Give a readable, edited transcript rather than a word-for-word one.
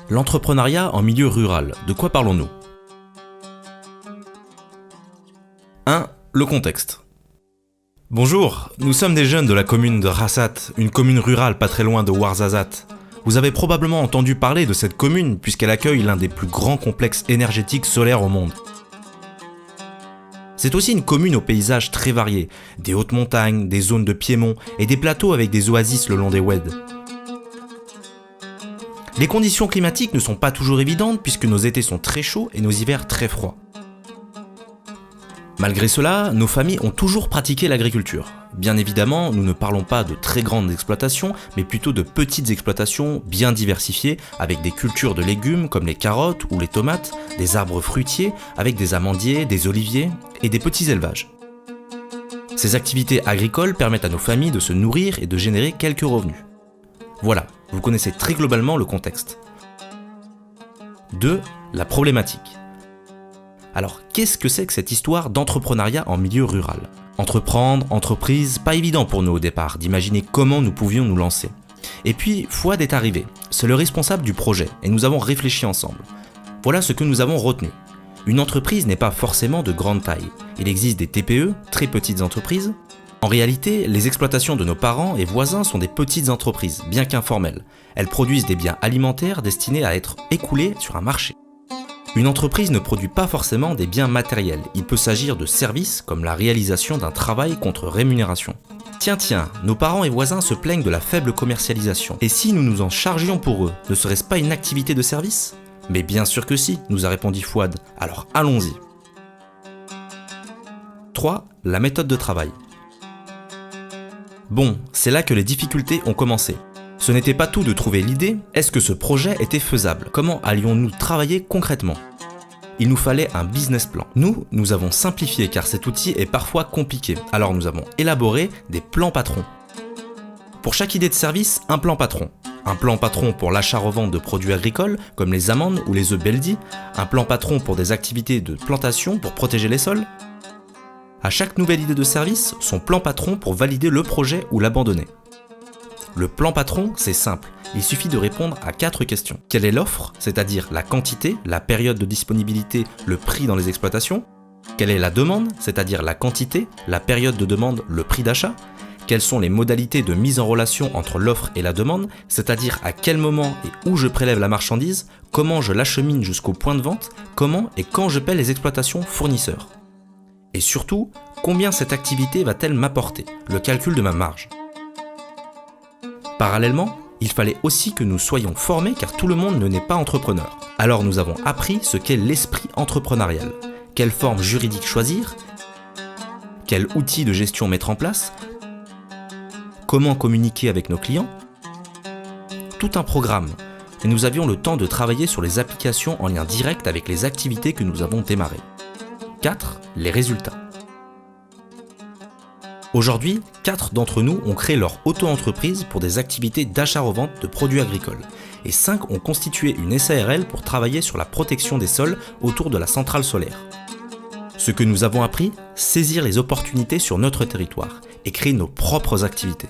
L'entrepreneuriat en milieu rural, de quoi parlons-nous ? 1. Le contexte. Bonjour, nous sommes des jeunes de la commune de Rassat, une commune rurale pas très loin de Ouarzazate. Vous avez probablement entendu parler de cette commune puisqu'elle accueille l'un des plus grands complexes énergétiques solaires au monde. C'est aussi une commune aux paysages très variés, des hautes montagnes, des zones de piémont et des plateaux avec des oasis le long des oueds. Les conditions climatiques ne sont pas toujours évidentes puisque nos étés sont très chauds et nos hivers très froids. Malgré cela, nos familles ont toujours pratiqué l'agriculture. Bien évidemment, nous ne parlons pas de très grandes exploitations, mais plutôt de petites exploitations bien diversifiées, avec des cultures de légumes comme les carottes ou les tomates, des arbres fruitiers, avec des amandiers, des oliviers et des petits élevages. Ces activités agricoles permettent à nos familles de se nourrir et de générer quelques revenus. Voilà, vous connaissez très globalement le contexte. 2. La problématique. Alors, qu'est-ce que c'est que cette histoire d'entrepreneuriat en milieu rural ? Entreprendre, entreprise, pas évident pour nous au départ d'imaginer comment nous pouvions nous lancer. Et puis, Fouad est arrivé, c'est le responsable du projet, et nous avons réfléchi ensemble. Voilà ce que nous avons retenu. Une entreprise n'est pas forcément de grande taille. Il existe des TPE, très petites entreprises. En réalité, les exploitations de nos parents et voisins sont des petites entreprises, bien qu'informelles. Elles produisent des biens alimentaires destinés à être écoulés sur un marché. Une entreprise ne produit pas forcément des biens matériels, il peut s'agir de services comme la réalisation d'un travail contre rémunération. Tiens, nos parents et voisins se plaignent de la faible commercialisation. Et si nous nous en chargions pour eux, ne serait-ce pas une activité de service ? Mais bien sûr que si, nous a répondu Fouad, alors allons-y. 3. La méthode de travail. Bon, c'est là que les difficultés ont commencé. Ce n'était pas tout de trouver l'idée, est-ce que ce projet était faisable ? Comment allions-nous travailler concrètement ? Il nous fallait un business plan. Nous avons simplifié car cet outil est parfois compliqué, alors nous avons élaboré des plans patrons. Pour chaque idée de service, un plan patron. Un plan patron pour l'achat-revente de produits agricoles, comme les amandes ou les œufs Beldi, un plan patron pour des activités de plantation pour protéger les sols. À chaque nouvelle idée de service, son plan patron pour valider le projet ou l'abandonner. Le plan patron, c'est simple, il suffit de répondre à 4 questions. Quelle est l'offre, c'est-à-dire la quantité, la période de disponibilité, le prix dans les exploitations ? Quelle est la demande, c'est-à-dire la quantité, la période de demande, le prix d'achat ? Quelles sont les modalités de mise en relation entre l'offre et la demande, c'est-à-dire à quel moment et où je prélève la marchandise, comment je l'achemine jusqu'au point de vente, comment et quand je paie les exploitations fournisseurs ? Et surtout, combien cette activité va-t-elle m'apporter, le calcul de ma marge ? Parallèlement, il fallait aussi que nous soyons formés car tout le monde ne naît pas entrepreneur. Alors nous avons appris ce qu'est l'esprit entrepreneurial, quelle forme juridique choisir, quel outil de gestion mettre en place, comment communiquer avec nos clients, tout un programme. Et nous avions le temps de travailler sur les applications en lien direct avec les activités que nous avons démarrées. 4. Les résultats. Aujourd'hui, 4 d'entre nous ont créé leur auto-entreprise pour des activités d'achat-revente de produits agricoles et 5 ont constitué une SARL pour travailler sur la protection des sols autour de la centrale solaire. Ce que nous avons appris, saisir les opportunités sur notre territoire et créer nos propres activités.